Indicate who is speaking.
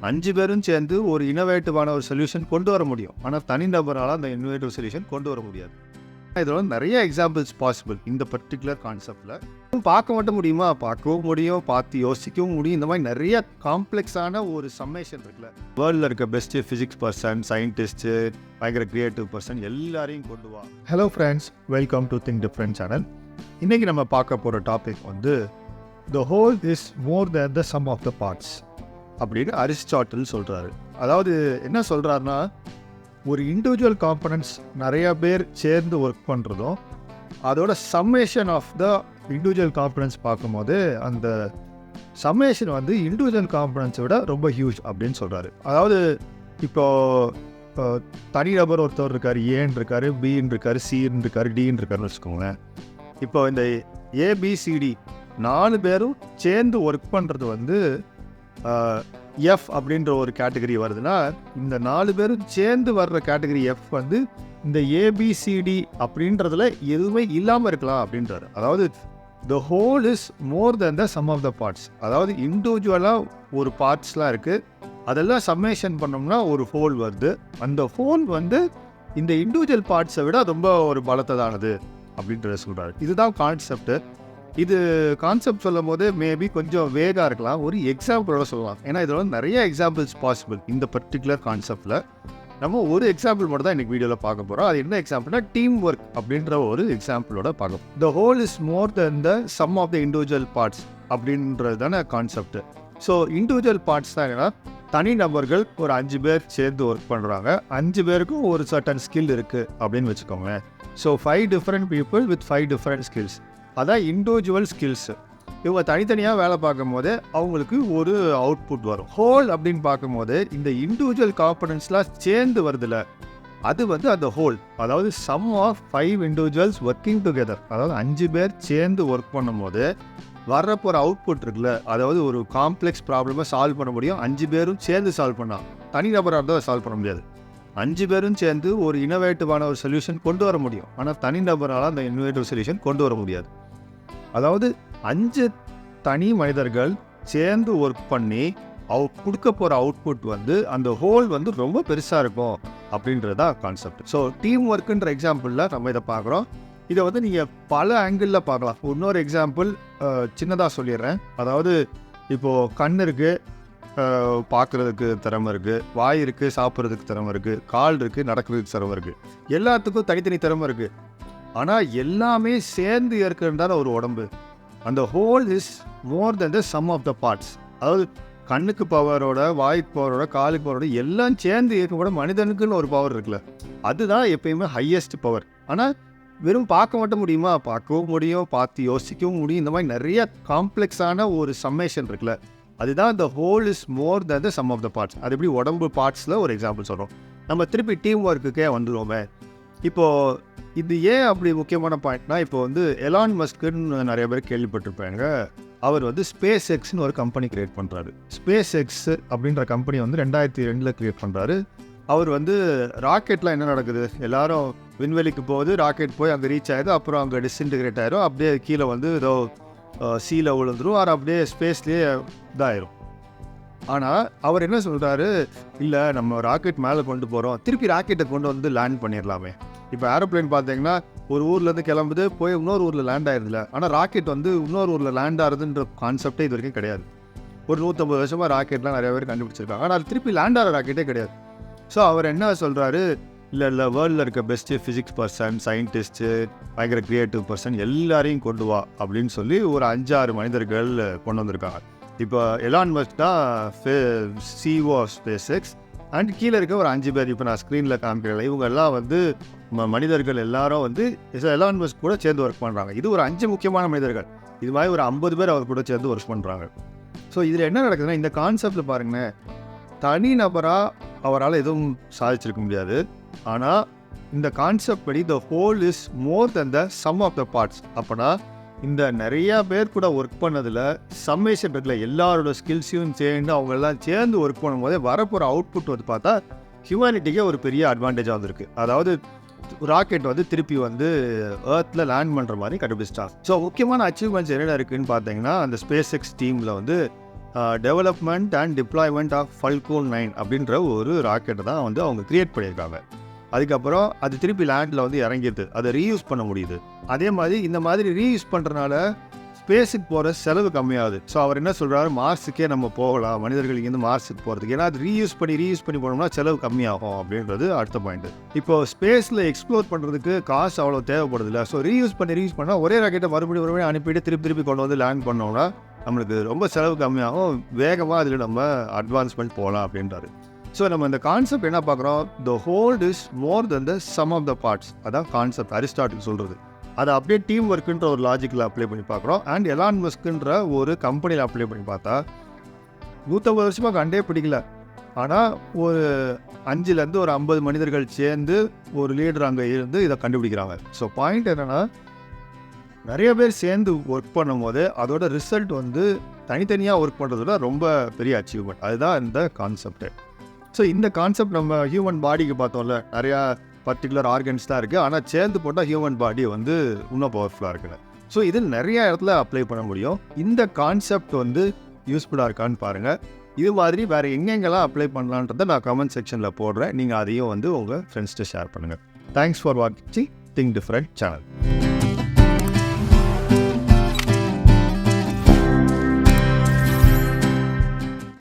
Speaker 1: 5 பேரும் சேர்ந்து ஒரு இன்னோவேட்டிவான ஒரு சொல்யூஷன் கொண்டு வர முடியும். ஆனால் தனிநபரால் அந்த இன்னோவேட்டிவ் சொல்யூஷன் கொண்டு வர முடியாது. இதில் வந்து நிறைய எக்ஸாம்பிள்ஸ் பாசிபிள் இந்த பர்டிகுலர் கான்செப்டில். பார்க்க மட்டும் முடியுமா? பார்க்கவும் முடியும், பார்த்து யோசிக்கவும் முடியும். இந்த மாதிரி நிறைய காம்ப்ளெக்ஸான ஒரு சம்மேஷன் இருக்குல்ல. வேர்ல்டில் இருக்க பெஸ்ட்டு ஃபிசிக்ஸ் பர்சன், சயின்டிஸ்ட்டு, பயங்கர கிரியேட்டிவ் பர்சன் எல்லாரையும் கொண்டு வா. Hello friends, welcome to think different channel. இன்றைக்கி நம்ம பார்க்க போகிற டாபிக் வந்து the whole is more than the sum of the parts அப்படின்னு அரிஸ்டாட்டில் சொல்கிறாரு. அதாவது என்ன சொல்கிறாருன்னா, ஒரு இண்டிவிஜுவல் காம்பனன்ட்ஸ் நிறையா பேர் சேர்ந்து ஒர்க் பண்ணுறதும் அதோட summation of the individual components பார்க்கும்போது அந்த சம்மேஷன் வந்து இண்டிவிஜுவல் காம்பனன்ட்ஸை விட ரொம்ப ஹியூஜ் அப்படின்னு சொல்கிறாரு. அதாவது இப்போ தனிநபர் ஒருத்தர் இருக்கார், ஏன்னு இருக்கார், பின்னு இருக்கார், சின்னு இருக்கார், டின்னு இருக்காருன்னு வச்சுக்கோங்களேன். இப்போ இந்த ஏபிசிடி 4 பேரும் சேர்ந்து ஒர்க் பண்ணுறது வந்து எஃப் அப்படின்ற ஒரு கேட்டகரி வருதுன்னா, இந்த 4 பேரும் சேர்ந்து வர்ற கேட்டகரி எஃப் வந்து இந்த ஏபிசிடி அப்படின்றதுல எதுவுமே இல்லாமல் இருக்கலாம் அப்படின்றாரு. அதாவது the whole is more than the sum of the parts. அதாவது இண்டிவிஜுவலாக ஒரு பார்ட்ஸ்லாம் இருக்குது, அதெல்லாம் சம்மேஷன் பண்ணோம்னா ஒரு ஹோல் வருது. அந்த ஹோல் வந்து இந்த இண்டிவிஜுவல் பார்ட்ஸை விட ரொம்ப ஒரு பலத்ததானது அப்படின்றத சொல்கிறாரு. இதுதான் கான்செப்ட். இது கான்செப்ட் சொல்லும் போது மேபி கொஞ்சம் வேகாக இருக்கலாம். ஒரு எக்ஸாம்பிளோட சொல்லலாம். ஏன்னா இதில் வந்து நிறைய எக்ஸாம்பிள்ஸ் பாசிபிள் இந்த பர்டிகுலர் கான்செப்டில். நம்ம ஒரு எக்ஸாம்பிள் மட்டும் தான் இன்றைக்கி வீடியோவில் பார்க்க போகிறோம். அது என்ன எக்ஸாம்பிள்னா, டீம் ஒர்க் அப்படின்ற ஒரு எக்ஸாம்பிளோட பார்க்க. The whole is more than the sum of the individual parts அப்படின்றது தானே கான்செப்ட். ஸோ இண்டிவிஜுவல் பார்ட்ஸ் தான் என்னன்னா, தனிநபர்கள் ஒரு 5 பேர் சேர்ந்து ஒர்க் பண்ணுறாங்க. 5 பேருக்கும் ஒரு சர்டன் ஸ்கில் இருக்குது அப்படின்னு வச்சுக்கோங்க. So 5 different people with 5 different skills, அதான் இண்டிவிஜுவல் ஸ்கில்ஸு. இவங்க தனித்தனியாக வேலை பார்க்கும் போது அவங்களுக்கு ஒரு அவுட்புட் வரும். ஹோல் அப்படின்னு பார்க்கும்போது இந்த இண்டிவிஜுவல் காம்பனன்ட்ஸ்லாம் சேர்ந்து வருதுல்ல, அது வந்து அந்த ஹோல். அதாவது sum of 5 individuals working together. அதாவது 5 பேர் சேர்ந்து ஒர்க் பண்ணும்போது வர்றப்போ ஒரு அவுட்புட் இருக்குல்ல, அதாவது ஒரு காம்ப்ளெக்ஸ் ப்ராப்ளமை சால்வ் பண்ண முடியும் 5 பேரும் சேர்ந்து சால்வ் பண்ணால். தனிநபராக இருந்தால் சால்வ் பண்ண முடியாது. 5 பேரும் சேர்ந்து ஒரு இன்னோவேட்டிவான ஒரு சொல்யூஷன் கொண்டு வர முடியும். ஆனால் தனிநபரால் அந்த இன்னோவேட்டிவ் சொல்யூஷன் கொண்டு வர முடியாது. அதாவது 5 தனி மனிதர்கள் சேர்ந்து ஒர்க் பண்ணி கொடுக்க போகிற அவுட்புட் வந்து அந்த ஹோல் வந்து ரொம்ப பெருசாக இருக்கும் அப்படின்றது தான் கான்செப்ட். ஸோ டீம் ஒர்க்குன்ற எக்ஸாம்பிளில் நம்ம இதை பார்க்குறோம். இதை வந்து நீங்கள் பல ஆங்கிளில் பார்க்கலாம். இன்னொரு எக்ஸாம்பிள் சின்னதாக சொல்லிடுறேன். அதாவது இப்போது கண் இருக்குது, பார்க்குறதுக்கு திறமை இருக்குது, வாய் இருக்குது, சாப்பிட்றதுக்கு திறமை இருக்குது, கால் இருக்குது, நடக்கிறதுக்கு திறமை இருக்குது. எல்லாத்துக்கும் தனித்தனி திறமை இருக்குது. ஆனால் எல்லாமே சேர்ந்து இருக்கிறதான ஒரு உடம்பு. அந்த whole is more than the sum of the parts. அதாவது கண்ணுக்கு பவரோட, வாய்க்கு பவரோட, காலுக்கு பவரோட எல்லாம் சேர்ந்து இருக்கக்கூட மனிதனுக்குன்னு ஒரு பவர் இருக்குல்ல, அதுதான் எப்பயுமே ஹையஸ்ட் பவர். ஆனால் வெறும் பார்க்க மட்டும் முடியுமா? பார்க்கவும் முடியும், பார்த்து யோசிக்கவும் முடியும். இந்த மாதிரி நிறைய காம்ப்ளெக்ஸான ஒரு சம்மேஷன் இருக்குல்ல, அதுதான் the whole is more than the sum of the parts. அது எப்படி உடம்பு பார்ட்ஸில் ஒரு எக்ஸாம்பிள் சொல்கிறோம். நம்ம திருப்பி டீம் ஒர்க்குக்கே வந்துடுவோமே. இப்போது இது ஏன் அப்படி முக்கியமான பாயிண்ட்னா, இப்போ வந்து எலான் மஸ்க்குன்னு நிறைய பேர் கேள்விப்பட்டிருப்பாங்க. அவர் வந்து ஸ்பேஸ் எக்ஸ்னு ஒரு கம்பெனி கிரியேட் பண்ணுறாரு. ஸ்பேஸ் எக்ஸ் அப்படின்ற கம்பெனி வந்து 2002 கிரியேட் பண்ணுறாரு. அவர் வந்து ராக்கெட்லாம் என்ன நடக்குது, எல்லாரும் விண்வெளிக்கு போகுது, ராக்கெட் போய் அங்கே ரீச் ஆகிடும், அப்புறம் அங்கே டிஸ்இன்டிகிரேட் ஆகிடும், அப்படியே கீழே வந்து ஏதோ சீல விழுந்துடும், அது அப்படியே ஸ்பேஸ்லேயே இதாயிரும். ஆனால் அவர் என்ன சொல்கிறாரு, இல்லை நம்ம ராக்கெட் மேலே கொண்டு போகிறோம், திருப்பி ராக்கெட்டை கொண்டு வந்து லேண்ட் பண்ணிடலாமே. இப்போ ஏரோப்ளைன் பார்த்தீங்கன்னா ஒரு ஊர்லேருந்து கிளம்புது, போய் இன்னொரு ஊரில் லேண்ட் ஆயிருதுல. ஆனால் ராக்கெட் வந்து இன்னொரு ஊரில் லேண்ட் ஆகுதுன்ற கான்செப்டே இது வரைக்கும் கிடையாது. ஒரு 150 வருஷமாக ராக்கெட்லாம் நிறைய பேர் கண்டுபிடிச்சிருக்காங்க, ஆனால் அது திருப்பி லேண்ட் ஆகிற ராக்கெட்டே கிடையாது. ஸோ அவர் என்ன சொல்கிறாரு, இல்லை வேர்ல்டில் இருக்க பெஸ்ட்டு ஃபிசிக்ஸ் பர்சன், சயின்டிஸ்ட்டு, பயங்கர கிரியேட்டிவ் பர்சன் எல்லாரையும் கொண்டு வா அப்படின்னு சொல்லி ஒரு 5-6 மனிதர்கள் கொண்டு வந்திருக்காங்க. இப்போ எலான் மஸ்க் தான் CEO of SpaceX. And கீழே இருக்க ஒரு 5 பேர், இப்போ நான் ஸ்க்ரீனில் காமிக்கிறேன், இவங்க எல்லாம் வந்து மனிதர்கள் எல்லாரும் வந்து எலான் மஸ்க் கூட சேர்ந்து ஒர்க் பண்ணுறாங்க. இது ஒரு 5 முக்கியமான மனிதர்கள். இது மாதிரி ஒரு 50 பேர் அவர் கூட சேர்ந்து ஒர்க் பண்ணுறாங்க. ஸோ இதில் என்ன நடக்குதுன்னா, இந்த கான்செப்டில் பாருங்கண்ணே, தனிநபராக அவரால் எதுவும் சாதிச்சிருக்க முடியாது. ஆனால் இந்த கான்செப்ட் படி the whole is more than the sum of the parts. அப்போனா இந்த நிறையா பேர் கூட ஒர்க் பண்ணதில் சம்மேஷன் இருக்குல்ல, எல்லாரோட ஸ்கில்ஸையும் சேர்ந்து அவங்கெல்லாம் சேர்ந்து ஒர்க் பண்ணும்போதே வரப்போகிற அவுட்புட் வந்து பார்த்தா ஹியூமனிட்டிக்கே ஒரு பெரிய அட்வான்டேஜாக வந்திருக்கு. அதாவது ராக்கெட் வந்து திருப்பி வந்து ஏர்த்தில் லேண்ட் பண்ணுற மாதிரி கண்டுபிடிச்சிட்டாங்க. ஸோ முக்கியமான அச்சீவ்மெண்ட்ஸ் என்னென்ன இருக்குதுன்னு பார்த்தீங்கன்னா, அந்த ஸ்பேஸ் எக்ஸ் டீமில் வந்து development and deployment of Falcon 9 அப்படின்ற ஒரு ராக்கெட்டை தான் வந்து அவங்க கிரியேட் பண்ணியிருக்காங்க. அதுக்கப்புறம் அது திருப்பி லேண்டில் வந்து இறங்கிடுது, அதை ரீயூஸ் பண்ண முடியுது. அதே மாதிரி இந்த மாதிரி ரீயூஸ் பண்ணுறதுனால ஸ்பேஸுக்கு போகிற செலவு கம்மியாகுது. ஸோ அவர் என்ன சொல்கிறாரு, மார்ஸுக்கே நம்ம போகலாம், மனிதர்கள் இங்கேருந்து மார்ஸுக்கு போகிறதுக்கு. ஏன்னா அது ரீயூஸ் பண்ணி போனோம்னா செலவு கம்மியாகும் அப்படின்றது அடுத்த பாயிண்ட். இப்போ ஸ்பேஸில் எக்ஸ்ப்ளோர் பண்ணுறதுக்கு காசு அவ்வளோ தேவைப்படுதில்ல. ஸோ ரீயூஸ் பண்ணால் ஒரே ராக்கெட்டை மறுபடியும் அனுப்பிட்டு திருப்பி கொண்டு வந்து லேண்ட் பண்ணோம்னா நம்மளுக்கு ரொம்ப செலவு கம்மியாகும், வேகமாக அதில் நம்ம அட்வான்ஸ்மெண்ட் போகலாம் அப்படின்றாரு. ஸோ நம்ம இந்த கான்செப்ட் என்ன பார்க்குறோம், the whole is more than the sum of the parts. அதான் கான்செப்ட் அரிஸ்டாட்டில் சொல்கிறது. அதை அப்படியே டீம் ஒர்க்குன்ற ஒரு லாஜிக்கில் அப்ளை பண்ணி பார்க்குறோம். அண்ட் எலான் மஸ்க்குன்ற ஒரு கம்பெனியில் அப்ளை பண்ணி பார்த்தா 150 வருஷமாக கண்டே பிடிக்கல. ஆனால் ஒரு 5லேருந்து ஒரு 50 மனிதர்கள் சேர்ந்து ஒரு லீடர் அங்கே இருந்து இதை கண்டுபிடிக்கிறாங்க. ஸோ பாயிண்ட் என்னென்னா, நிறைய பேர் சேர்ந்து ஒர்க் பண்ணும்போது அதோட ரிசல்ட் வந்து தனித்தனியாக ஒர்க் பண்ணுறதோட ரொம்ப பெரிய அச்சீவ்மெண்ட். அதுதான் இந்த கான்செப்டு. ஸோ இந்த கான்செப்ட் நம்ம ஹியூமன் பாடிக்கு பார்த்தோம்ல, நிறையா பர்டிகுலர் ஆர்கன்ஸ் தான் இருக்குது. ஆனால் சேர்ந்து போட்டால் ஹியூமன் பாடி வந்து இன்னும் பவர்ஃபுல்லாக இருக்குது. ஸோ இது நிறைய இடத்துல அப்ளை பண்ண முடியும். இந்த கான்செப்ட் வந்து யூஸ்ஃபுல்லாக இருக்கான்னு பாருங்கள். இது மாதிரி வேறு எங்கெங்கெல்லாம் அப்ளை பண்ணலான்றதை நான் கமெண்ட் செக்ஷனில் போடுறேன். நீங்கள் அதையும் வந்து உங்கள் ஃப்ரெண்ட்ஸ்கிட்ட ஷேர் பண்ணுங்கள். தேங்க்ஸ் ஃபார் வாட்சிங் திங்க் டிஃப்ரெண்ட் சேனல்.